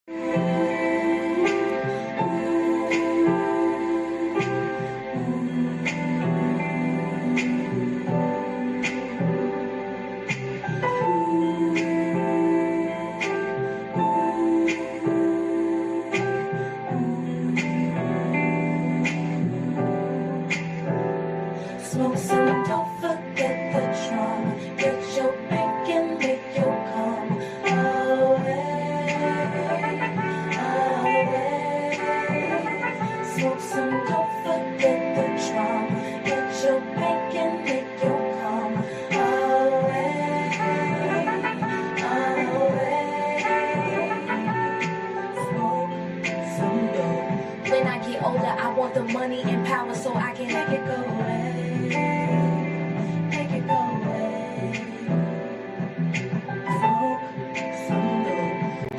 Smoke some, don't forget the trauma. Get your bank and make your come away, away. Smoke some, don't forget the trauma. Get your bank and make your come away, away. Smoke some dope. When I get older, I want the money and power so I can make it go away.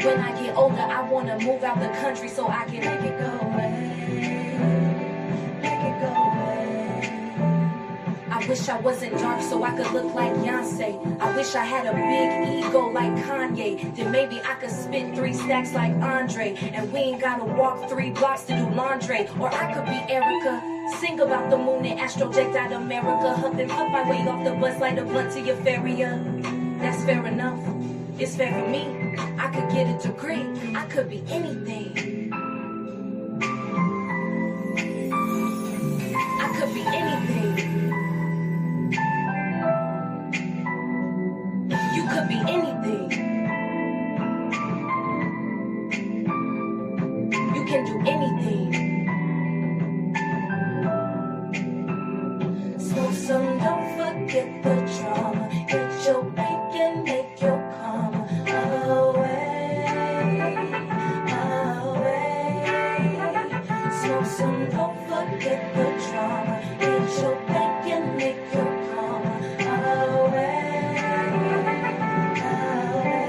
When I get older, I want to move out the country so I can make it go away. Make it go away. I wish I wasn't dark so I could look like Beyonce. I wish I had a big ego like Kanye. Then maybe I could spit 3 stacks like Andre. And we ain't gotta walk 3 blocks to do laundry. Or I could be Erica, sing about the moon and astroject out America. Huff and flip my way off the bus like a blunt to your farrier. That's fair enough. It's fair for me. I could get a degree. I could be anything. I could be anything. You could be anything. You can do anything. Smoke some, don't forget the trauma. Get your bank and make your come away, away. Smoke some, don't forget the trauma. Get your bank and make your come away, away.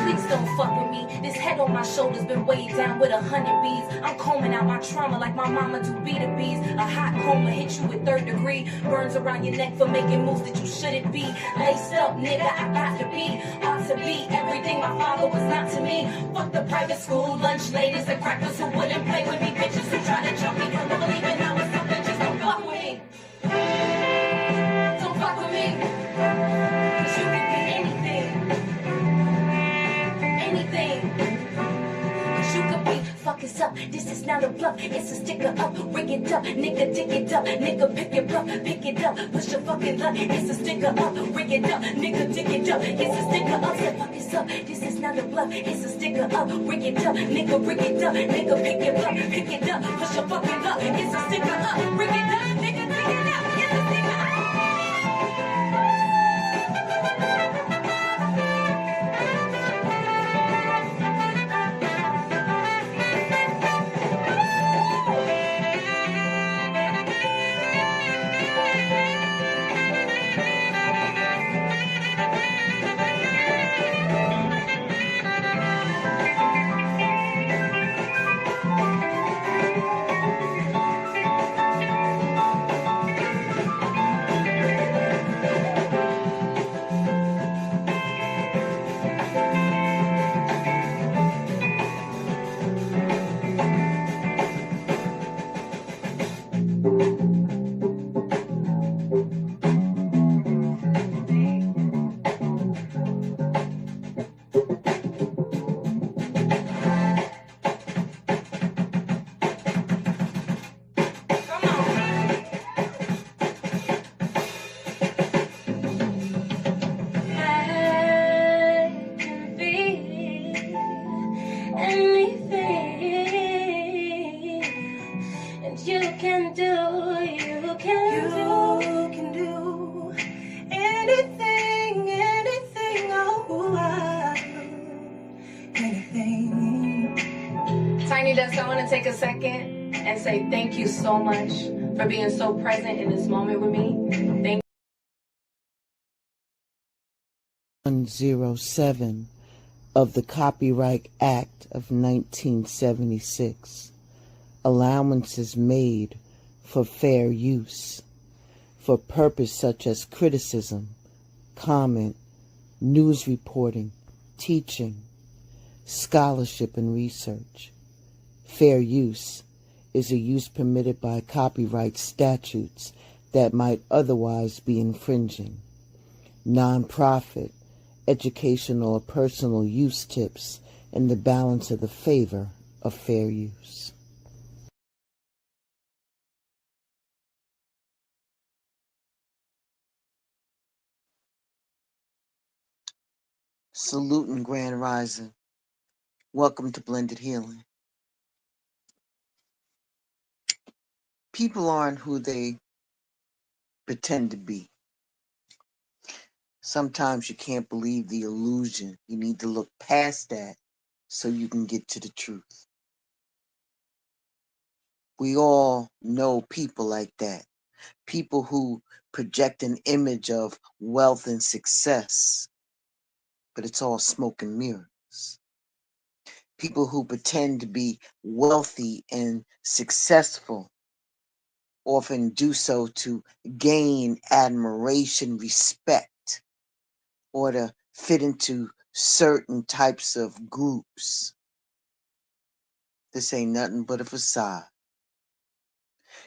Please don't fuck with me. This head on my shoulders been weighed down with 100 bees. I'm combing out my trauma like my mama do B2Bs. A hot coma hit you with 3rd degree. Burns around your neck for making moves that you shouldn't be. Laced up, nigga, I got to be. Ought to be everything my father was not to me. Fuck the private school lunch ladies and crackers who wouldn't play with me. Bitches who try to jump me from believing I was something. Just don't fuck with me. Don't fuck with me. Cause you can be anything. Anything. Cause you could be fuck us up. This is not a bluff, it's a sticker up. Ring it up, nigga, dig it up. Nigga, pick it up, pick it up. Push your fucking luck, it's a sticker up. Ring it up, nigga, dig it up. It's a sticker up. Say fuck us up. This is not a bluff, it's a sticker up. Ring it up, nigga, ring it up. Nigga, pick it up, pick it up. Push your fucking luck, it's a sticker up. Ring it up, nigga, dig it up. It's a sticker up. Tiny Desk, I want to take a second and say thank you so much for being so present in this moment with me. Thank 107 of the Copyright Act of 1976. Allowances made for fair use, for purpose such as criticism, comment, news reporting, teaching, scholarship and research. Fair use is a use permitted by copyright statutes that might otherwise be infringing. Nonprofit, educational or personal use tips in the balance of the favor of fair use. Saluting Grand Rising. Welcome to Blended Healing. People aren't who they pretend to be. Sometimes you can't believe the illusion. You need to look past that so you can get to the truth. We all know people like that. People who project an image of wealth and success, but it's all smoke and mirrors. People who pretend to be wealthy and successful often do so to gain admiration, respect, or to fit into certain types of groups. This ain't nothing but a facade.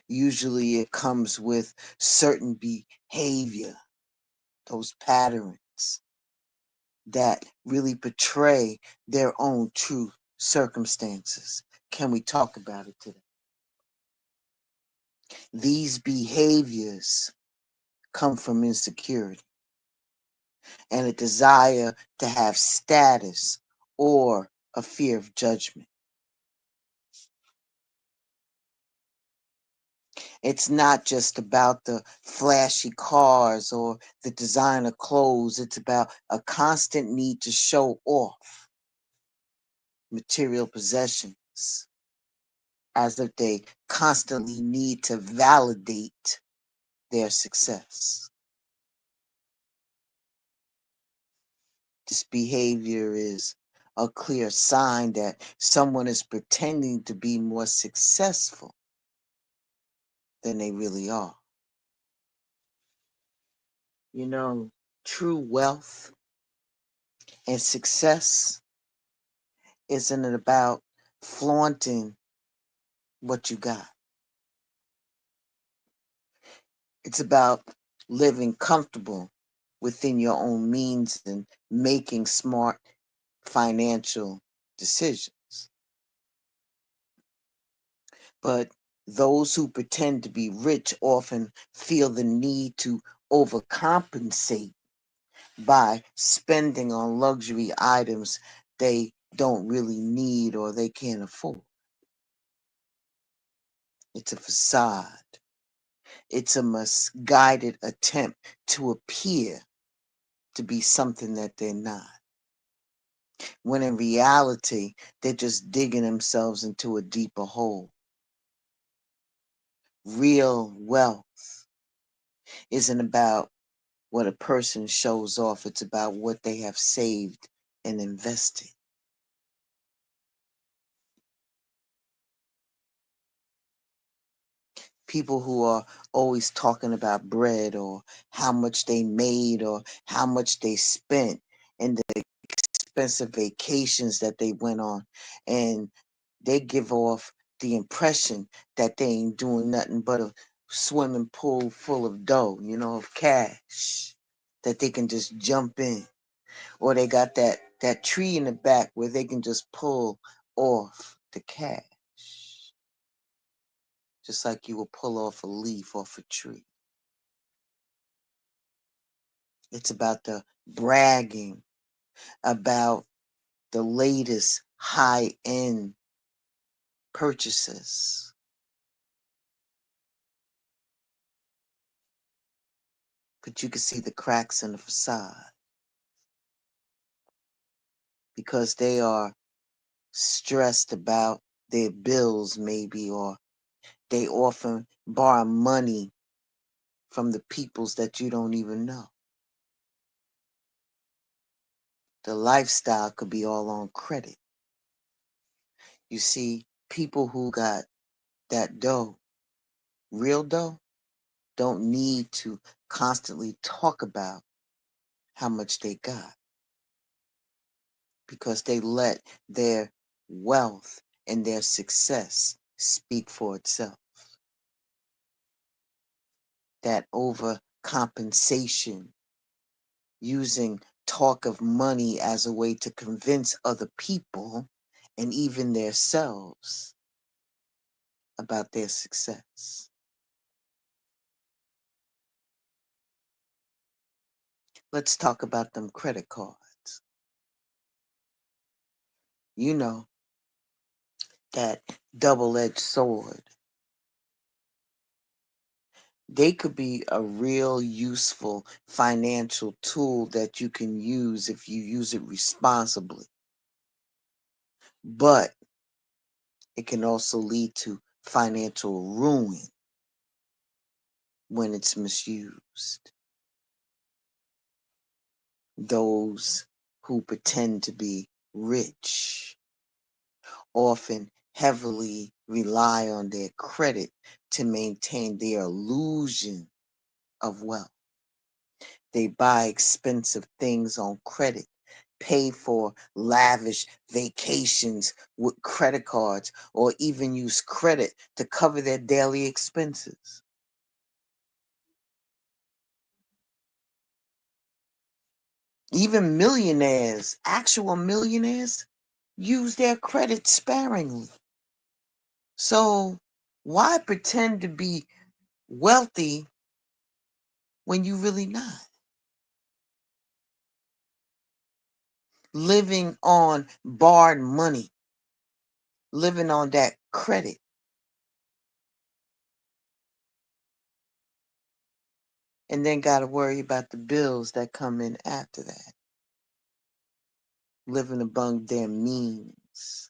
Usually it comes with certain behavior, those patterns that really portray their own true circumstances. Can we talk about it today? These behaviors come from insecurity and a desire to have status or a fear of judgment. It's not just about the flashy cars or the designer clothes. It's about a constant need to show off material possessions as if they constantly need to validate their success. This behavior is a clear sign that someone is pretending to be more successful than they really are. You know, true wealth and success isn't about flaunting what you got. It's about living comfortable within your own means and making smart financial decisions. But those who pretend to be rich often feel the need to overcompensate by spending on luxury items they don't really need or they can't afford. It's a facade. It's a misguided attempt to appear to be something that they're not. When in reality, they're just digging themselves into a deeper hole. Real wealth isn't about what a person shows off, it's about what they have saved and invested. People who are always talking about bread or how much they made or how much they spent and the expensive vacations that they went on, and they give off the impression that they ain't doing nothing but a swimming pool full of dough, of cash that they can just jump in, or they got that tree in the back where they can just pull off the cash, just like you will pull off a leaf off a tree. It's about the bragging about the latest high end purchases. But you can see the cracks in the facade because they are stressed about their bills, maybe, or they often borrow money from the peoples that you don't even know. The lifestyle could be all on credit. You see, people who got that dough, real dough, don't need to constantly talk about how much they got. because they let their wealth and their success speak for itself. That overcompensation, using talk of money as a way to convince other people and even themselves about their success. Let's talk about them credit cards. You know, that double-edged sword. They could be a real useful financial tool that you can use if you use it responsibly. But it can also lead to financial ruin when it's misused. Those who pretend to be rich often heavily rely on their credit to maintain their illusion of wealth. They buy expensive things on credit, pay for lavish vacations with credit cards, or even use credit to cover their daily expenses. Even millionaires, actual millionaires, use their credit sparingly. So why pretend to be wealthy when you really not? Living on borrowed money, living on that credit, and then got to worry about the bills that come in after that. Living above their means.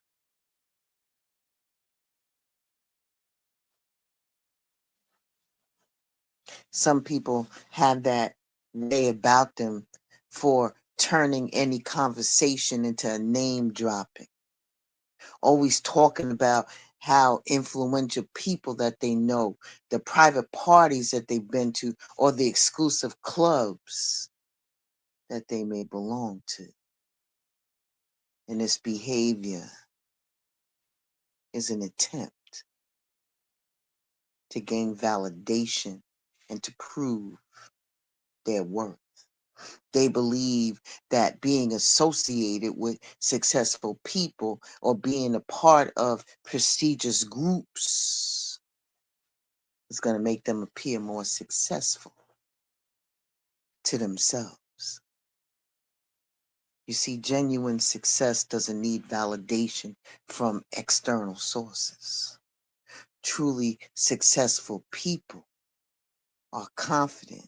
Some people have that way about them for turning any conversation into a name dropping, always talking about how influential people that they know, the private parties that they've been to, or the exclusive clubs that they may belong to. And this behavior is an attempt to gain validation and to prove their worth. They believe that being associated with successful people or being a part of prestigious groups is going to make them appear more successful to themselves. You see, genuine success doesn't need validation from external sources. Truly successful people are confident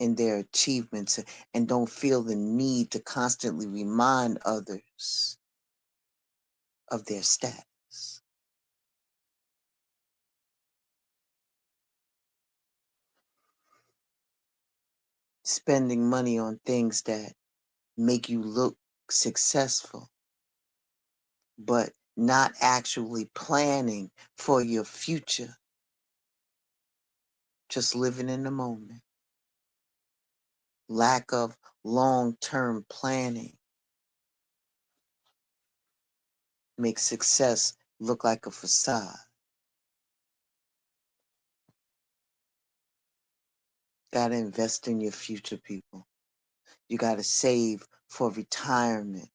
in their achievements and don't feel the need to constantly remind others of their status. Spending money on things that make you look successful, but not actually planning for your future, just living in the moment. Lack of long-term planning makes success look like a facade. Gotta invest in your future, people. You gotta save for retirement.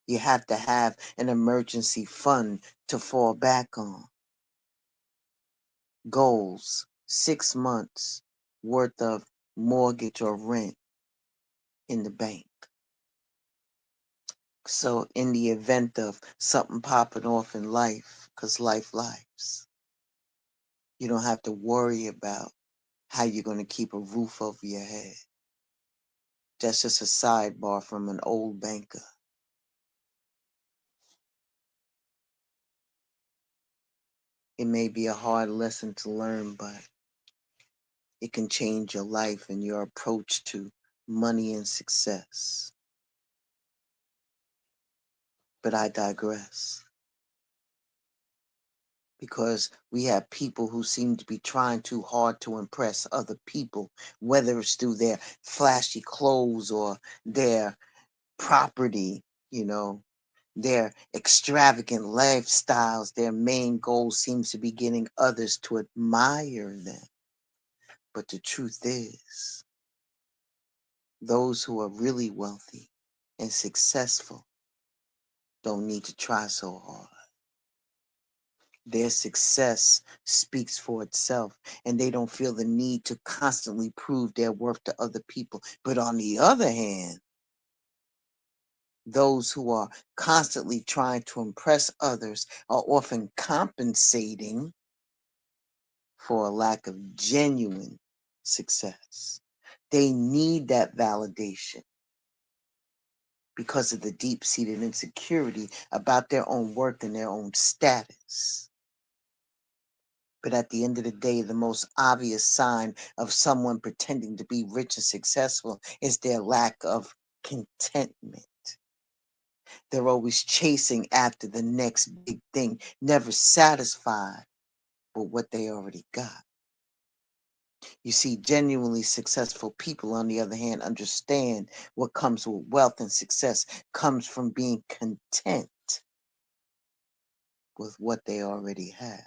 You have to have an emergency fund to fall back on. Goals, 6 months worth of mortgage or rent in the bank. So in the event of something popping off in life, because life lives, you don't have to worry about how you're going to keep a roof over your head. That's just a sidebar from an old banker. It may be a hard lesson to learn, but it can change your life and your approach to money and success. But I digress, because we have people who seem to be trying too hard to impress other people, whether it's through their flashy clothes or their property, their extravagant lifestyles, their main goal seems to be getting others to admire them. But the truth is, those who are really wealthy and successful don't need to try so hard. Their success speaks for itself, and they don't feel the need to constantly prove their worth to other people. But on the other hand, those who are constantly trying to impress others are often compensating for a lack of genuine success. They need that validation because of the deep-seated insecurity about their own worth and their own status. But at the end of the day, the most obvious sign of someone pretending to be rich and successful is their lack of contentment. They're always chasing after the next big thing, never satisfied with what they already got. You see, genuinely successful people, on the other hand, understand what comes with wealth and success comes from being content with what they already have.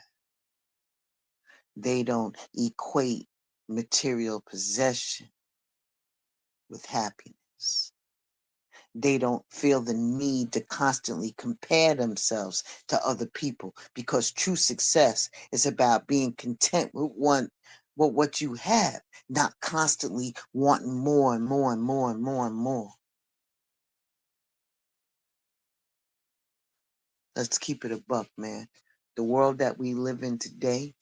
They don't equate material possession with happiness. They don't feel the need to constantly compare themselves to other people, because true success is about being content with what you have, not constantly wanting more and more and more and more and more. Let's keep it a buck, man. The world that we live in today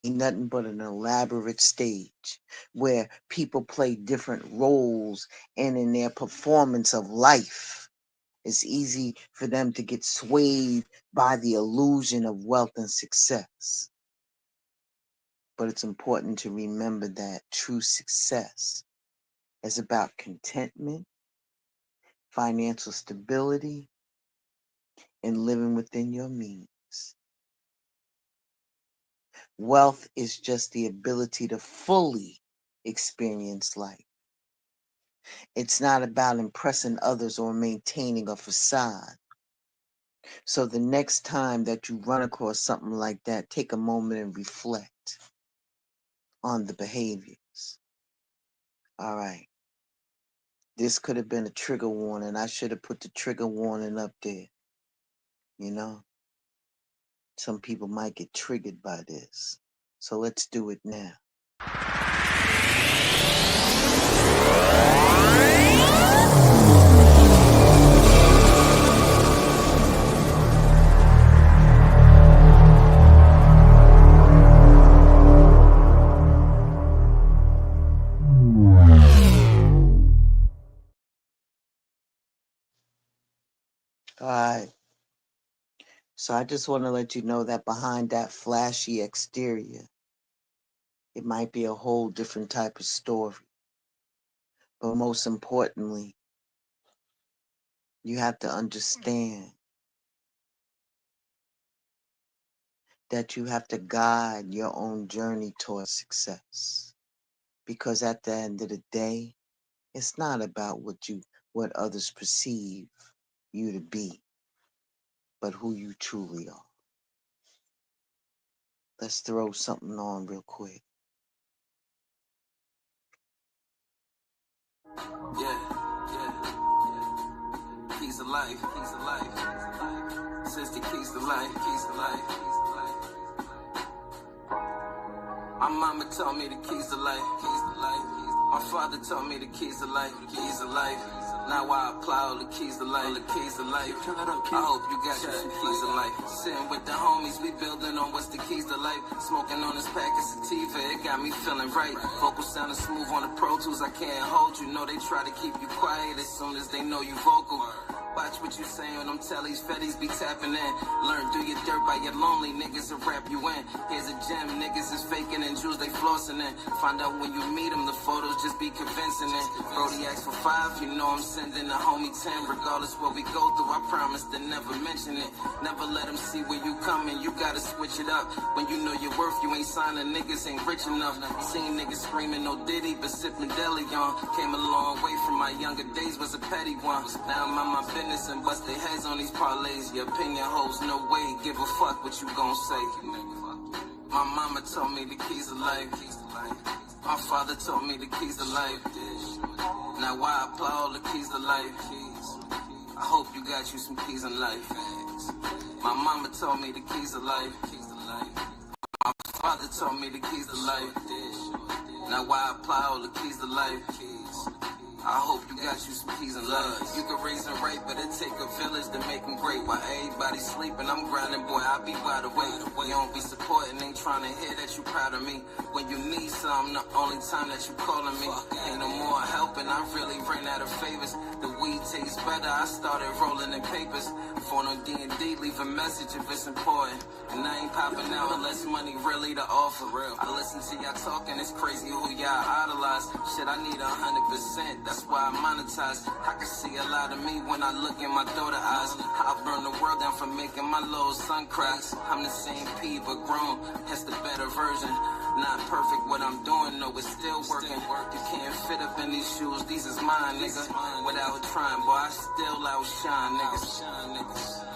ain't nothing but an elaborate stage where people play different roles, and in their performance of life, it's easy for them to get swayed by the illusion of wealth and success. But it's important to remember that true success is about contentment, financial stability, and living within your means. Wealth is just the ability to fully experience life. It's not about impressing others or maintaining a facade. So the next time that you run across something like that, take a moment and reflect on the behaviors. All right. This could have been a trigger warning. I should have put the trigger warning up there. Some people might get triggered by this. So let's do it now. All right. So I just want to let you know that behind that flashy exterior, it might be a whole different type of story. But most importantly, you have to understand that you have to guide your own journey towards success. Because at the end of the day, it's not about what others perceive you to be, but who you truly are. Let's throw something on real quick. Keys of life, keys of life. Says the keys to life, keys to life. My mama told me the keys to life, keys to life. My father told me the keys to life, keys to life. Now I apply all the keys to life, the keys to life. I hope you got your keys to life. Sitting with the homies, we building on what's the keys to life. Smoking on this pack of sativa, it got me feeling right. Vocals sounding smooth on the Pro Tools, I can't hold you. Know they try to keep you quiet as soon as they know you vocal. Watch what you say on them tellies, fetties be tapping in. Learn do your dirt by your lonely niggas and wrap you in. Here's a gem, niggas is faking and jewels they flossing in. Find out when you meet them, the photos just be convincing it. Brody asked for 5, you know I'm sending a homie 10. Regardless what we go through, I promise to never mention it. Never let them see where you coming, you gotta switch it up. When you know your worth, you ain't signing, niggas ain't rich enough. Seen niggas screaming no Diddy, but sipping deli on. Came a long way from my younger days, was a petty one. Now I'm on my business and bust their heads on these parlays. Your opinion holds no weight, give a fuck what you gon' say. My mama told me the keys to life. My father told me the keys to life. Now why apply all the keys to life? I hope you got you some keys in life. My mama told me the keys to life. My father told me the keys to life. Now why apply all the keys to life? I hope you got you some keys in life. You can raise them right, but it take a village to make them great. While everybody sleeping, I'm grinding, boy, I be wide awake. You don't be supporting, ain't trying to hear that you proud of me. When you need something, the only time that you calling me. Ain't no more helping, I really ran out of favors. The weed tastes better, I started rolling in papers. Phone on D&D, leave a message if it's important. And I ain't popping out unless money really to offer. I listen to y'all talking, it's crazy who y'all idolize. Shit, I need 100%, that's why I monetize. I can see a lot of me when I look in my daughter's eyes. I burn the world down for making my little son cry. I'm the same P, but grown, that's the better version. Not perfect what I'm doing, no, it's still working. You can't fit up in these shoes, these is mine, nigga. Without trying, boy, I still outshine, niggas.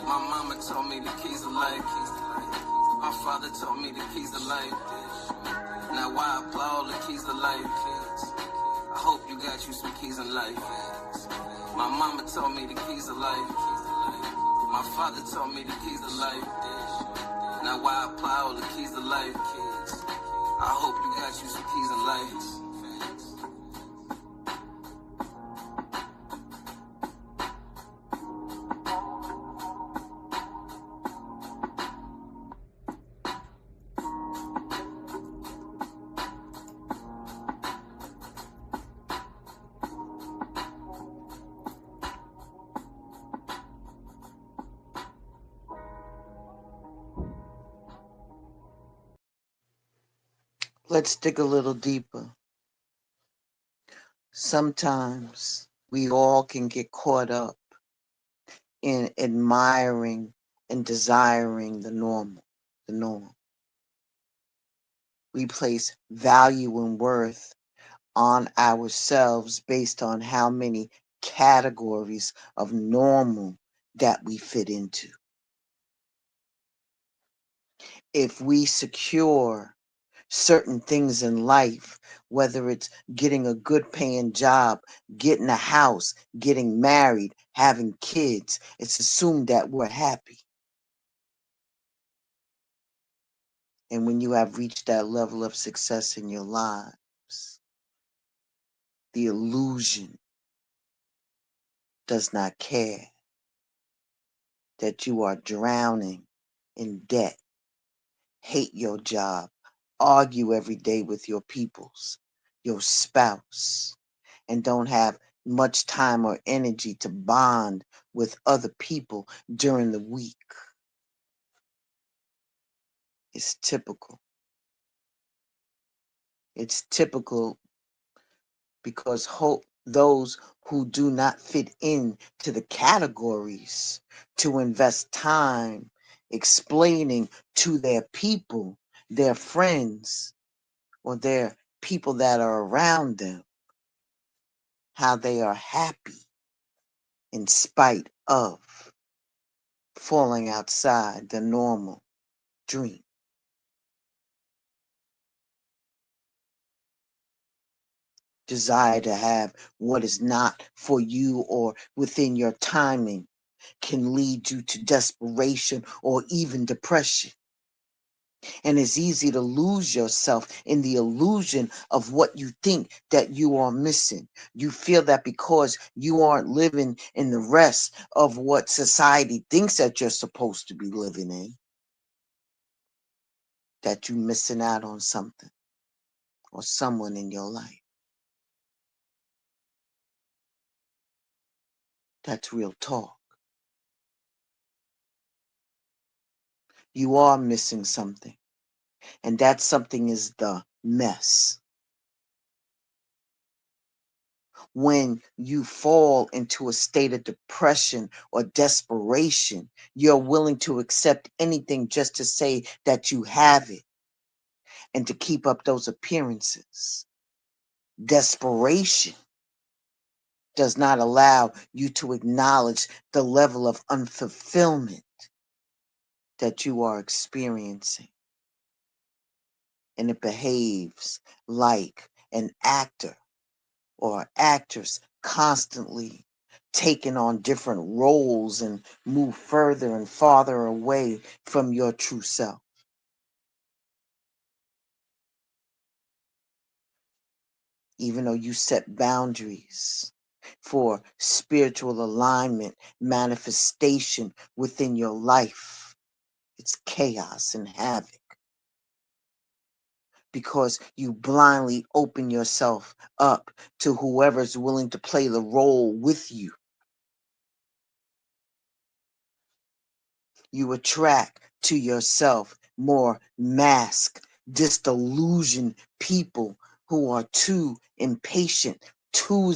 My mama told me the keys to life. My father told me the keys to life. Now why apply all the keys to life? I hope you got you some keys in life. My mama told me the keys to life. My father told me the keys to life. Now why apply all the keys to life? I hope you got you some keys in life. Let's dig a little deeper. Sometimes we all can get caught up in admiring and desiring the normal, the norm. We place value and worth on ourselves based on how many categories of normal that we fit into. If we secure certain things in life, whether it's getting a good paying job, getting a house, getting married, having kids, it's assumed that we're happy. And when you have reached that level of success in your lives, the illusion does not care that you are drowning in debt, hate your job, argue every day with your peoples, your spouse, and don't have much time or energy to bond with other people during the week. It's typical. It's typical because those who do not fit in to the categories to invest time explaining to their people, their friends, or their people that are around them how they are happy in spite of falling outside the normal dream. Desire to have what is not for you or within your timing can lead you to desperation or even depression. And it's easy to lose yourself in the illusion of what you think that you are missing. You feel that because you aren't living in the rest of what society thinks that you're supposed to be living in, that you're missing out on something or someone in your life. That's real talk. You are missing something, and that something is the mess. When you fall into a state of depression or desperation, you're willing to accept anything just to say that you have it and to keep up those appearances. Desperation does not allow you to acknowledge the level of unfulfillment that you are experiencing. And it behaves like an actor or actress constantly taking on different roles and move further and farther away from your true self. Even though you set boundaries for spiritual alignment, manifestation within your life, it's chaos and havoc because you blindly open yourself up to whoever's willing to play the role with you. You attract to yourself more masked, disillusioned people who are too impatient, who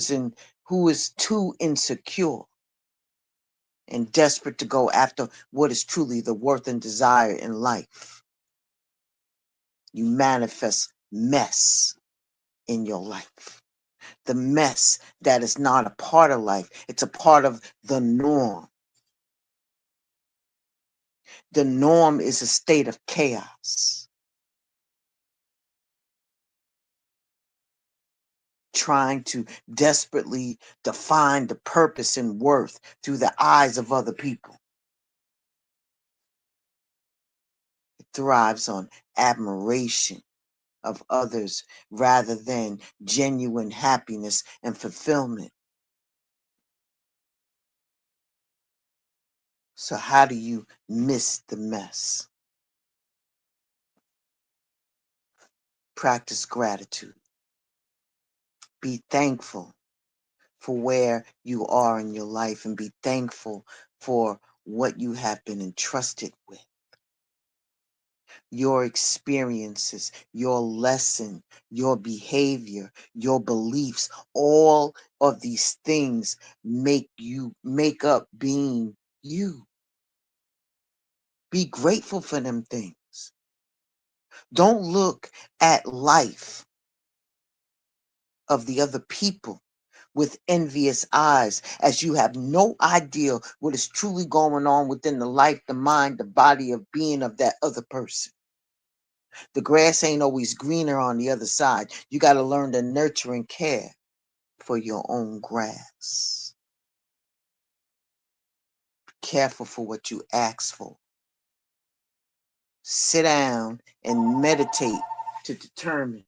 is too insecure and desperate to go after what is truly the worth and desire in life. You manifest mess in your life. The mess that is not a part of life, it's a part of the norm. The norm is a state of chaos, trying to desperately define the purpose and worth through the eyes of other people. It thrives on admiration of others rather than genuine happiness and fulfillment. So, how do you miss the mess? Practice gratitude. Be thankful for where you are in your life and be thankful for what you have been entrusted with. Your experiences, your lesson, your behavior, your beliefs, all of these things make up being you. Be grateful for them things. Don't look at life of the other people with envious eyes, as you have no idea what is truly going on within the life, the mind, the body of being of that other person. The grass ain't always greener on the other side. You got to learn to nurture and care for your own grass. Be careful for what you ask for. Sit down and meditate to determine.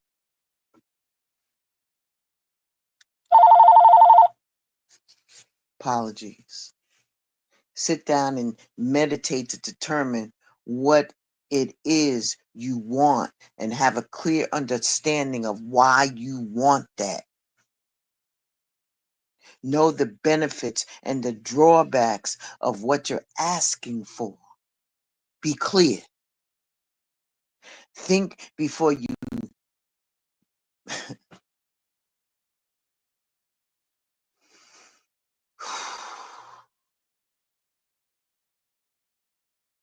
Apologies. Sit down and meditate to determine what it is you want and have a clear understanding of why you want that. Know the benefits and the drawbacks of what you're asking for. Be clear. Think before you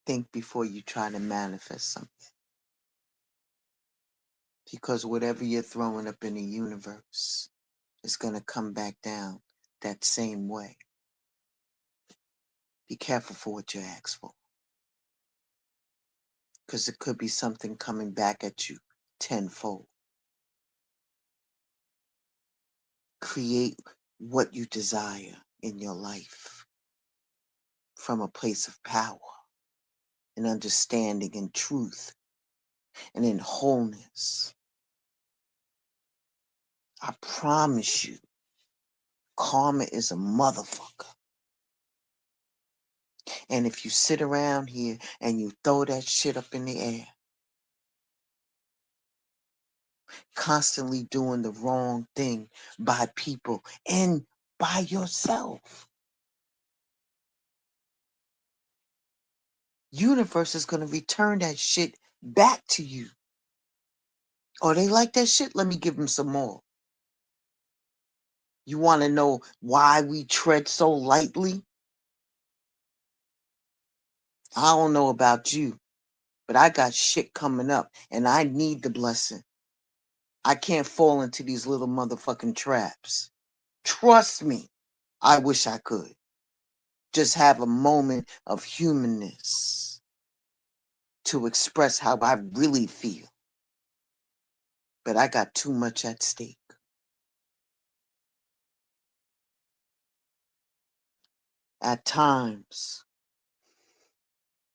think before you try to manifest something. Because whatever you're throwing up in the universe is going to come back down that same way. Be careful for what you ask for. Because it could be something coming back at you tenfold. Create what you desire in your life from a place of power and understanding and truth and in wholeness. I promise you, karma is a motherfucker. And if you sit around here and you throw that shit up in the air, constantly doing the wrong thing by people and by yourself, Universe is going to return that shit back to you. Oh, they like that shit? Let me give them some more. You want to know why we tread so lightly? I don't know about you, but I got shit coming up and I need the blessing. I can't fall into these little motherfucking traps. Trust me. I wish I could. Just have a moment of humanness to express how I really feel. But I got too much at stake. At times,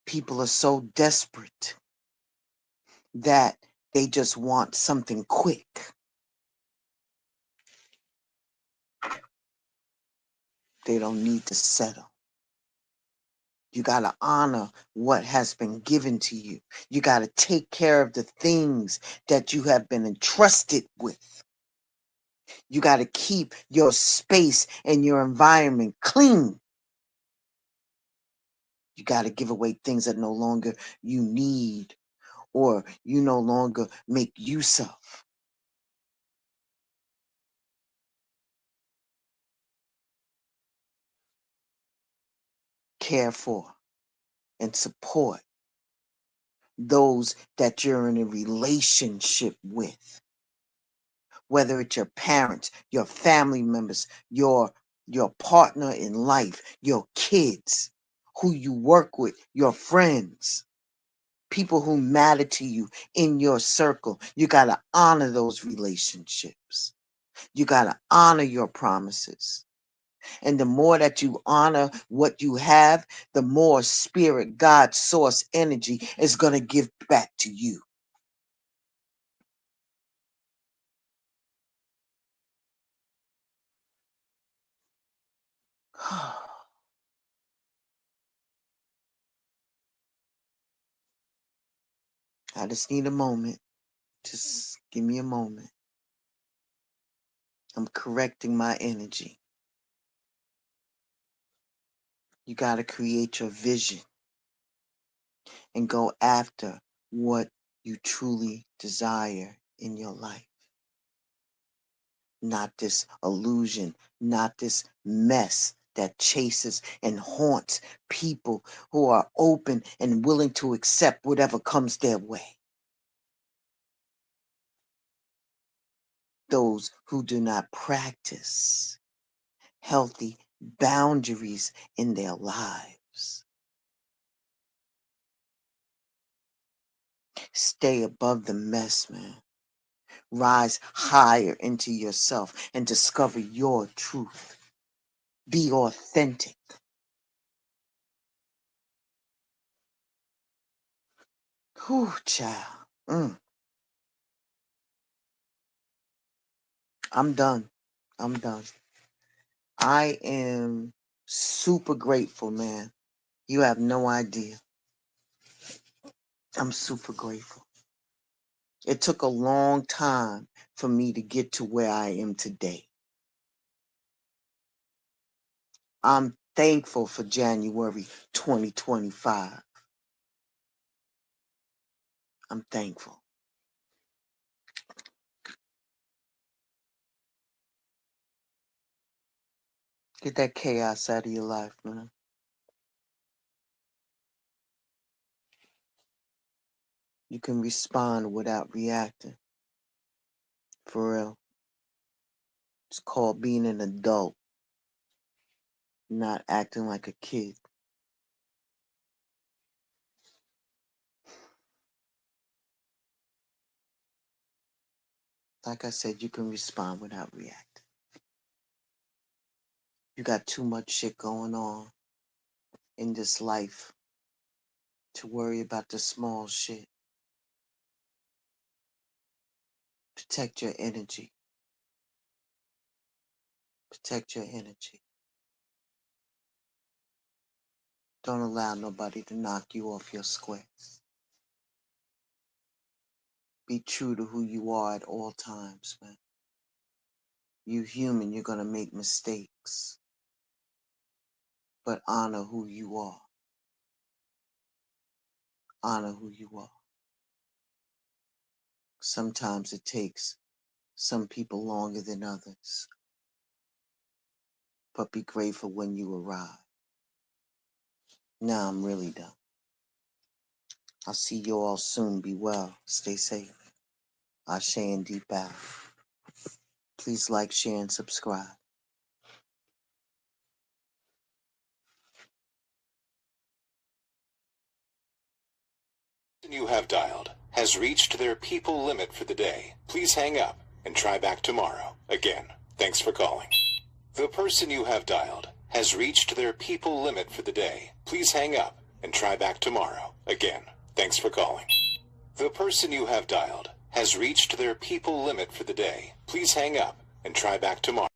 people are so desperate that they just want something quick. They don't need to settle. You got to honor what has been given to you. You got to take care of the things that you have been entrusted with. You got to keep your space and your environment clean. You got to give away things that no longer you need or you no longer make use of. Care for and support those that you're in a relationship with, whether it's your parents, your family members, your partner in life, your kids, who you work with, your friends, people who matter to you in your circle. You got to honor those relationships. You got to honor your promises. And the more that you honor what you have, the more spirit, God, source energy is going to give back to you. I just need a moment. Just give me a moment. I'm correcting my energy. You got to create your vision and go after what you truly desire in your life. Not this illusion, not this mess that chases and haunts people who are open and willing to accept whatever comes their way. Those who do not practice healthy boundaries in their lives. Stay above the mess, man. Rise higher into yourself and discover your truth. Be authentic. Whew, child. I'm done. I'm done. I am super grateful, man. You have no idea. I'm super grateful. It took a long time for me to get to where I am today. I'm thankful for January 2025. I'm thankful. Get that chaos out of your life, man. You can respond without reacting. For real. It's called being an adult, not acting like a kid. Like I said, you can respond without reacting. You got too much shit going on in this life to worry about the small shit. Protect your energy. Protect your energy. Don't allow nobody to knock you off your squares. Be true to who you are at all times, man. You human, you're gonna make mistakes. But honor who you are. Honor who you are. Sometimes it takes some people longer than others, but be grateful when you arrive. Now I'm really done. I'll see you all soon. Be well. Stay safe. Ashe and deep bow. Please like, share, and subscribe. You have dialed has reached their people limit for the day. Please hang up and try back tomorrow. Again, thanks for calling. The person you have dialed has reached their people limit for the day. Please hang up and try back tomorrow. Again, thanks for calling. The person you have dialed has reached their people limit for the day. Please hang up and try back tomorrow.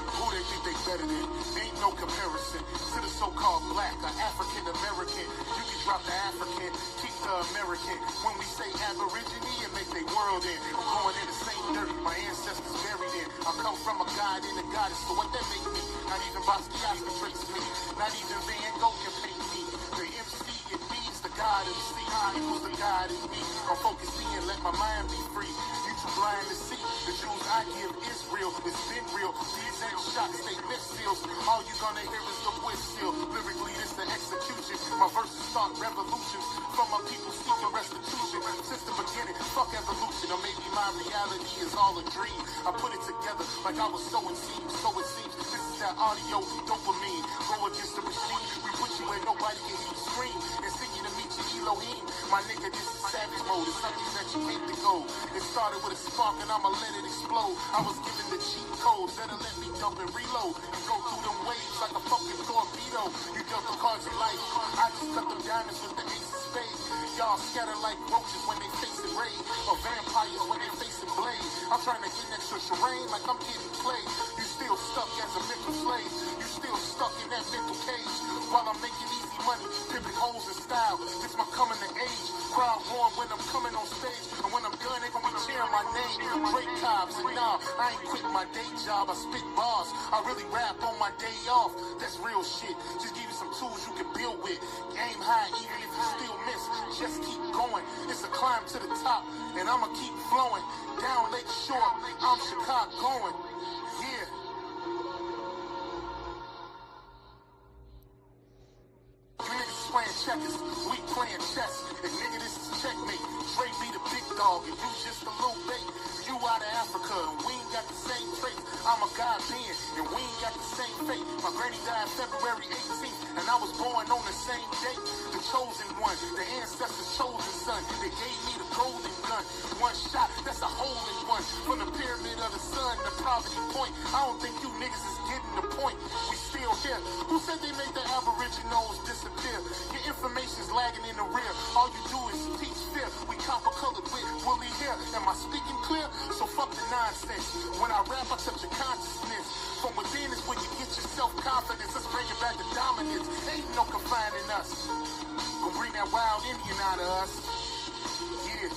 Who they think they better than? Ain't no comparison to the so-called black or African American. You can drop the African, keep the American. When we say Aborigine, it make they world in. I'm going in the same dirt my ancestors buried in. I come from a god and a goddess, so what that make me? Not even Basquiat can trace me. Not even Van Gogh can paint me. The MC in me is the god MC. Equals the god in me. I'm focused in, let my mind be free. You too blind to see. The jewels I give is real. It's been real. These ain't shots, they missiles. All you gonna hear is the whistle. Lyrically, it's the execution. My verses start revolutions. From my people seeking restitution. Since the beginning, fuck evolution. Or maybe my reality is all a dream. I put it together like I was sowing seeds. So it seems this is that audio dopamine. Go against the machine. We put you where nobody can hear you scream. And sing you to meet your Elohim. My nigga, this is savage mode. It's something that you hate to go. It started with a spark and I'ma let it explode. I was given the cheat codes that'll let me dump and reload. And go through them waves like a fucking torpedo. You dealt the cards of life. I just cut them diamonds with the ace of spades. Y'all scatter like roaches when they facing raid. Or vampires when they facing blade. I'm trying to get next to Shireen like I'm getting played. You still stuck as a mental slave. You still stuck in that mental cage. While I'm making easy money, pimping holes in style. It's my coming to age. Crowd warm when I'm coming on stage. And when I'm done, they gon' be cheering my name. Great cops, and nah, I ain't quit my day job. I spit bars. I really rap on my day off. That's real shit. Just give you some tools you can build with. Aim high even if you still miss. Just keep going. It's a climb to the top, and I'ma keep flowing. Down Lake Shore, I'm Chicagoan. Yeah. You niggas playing checkers, we playing chess. And nigga, this is checkmate. Dre be the big dog, and you just a little bait. You out of Africa, and we ain't got the same traits. I'm a God being, and we ain't got the same fate. My granny died February 18th, and I was born on the same date. The chosen one, the ancestors' chosen son. They gave me the golden gun. One shot, that's a hole in one. From the pyramid of the sun to poverty point. I don't think you niggas is getting the point. We still here. Who said they made the Aboriginals disappear? Your information's lagging in the rear. All you do is teach fear. We copper colored with woolly hair. Am I speaking clear? So fuck the nonsense. When I rap, I touch your consciousness. From within is when you get your self-confidence. Let's bring it back to dominance. Ain't no confining us. Gonna bring that wild Indian out of us. Yeah.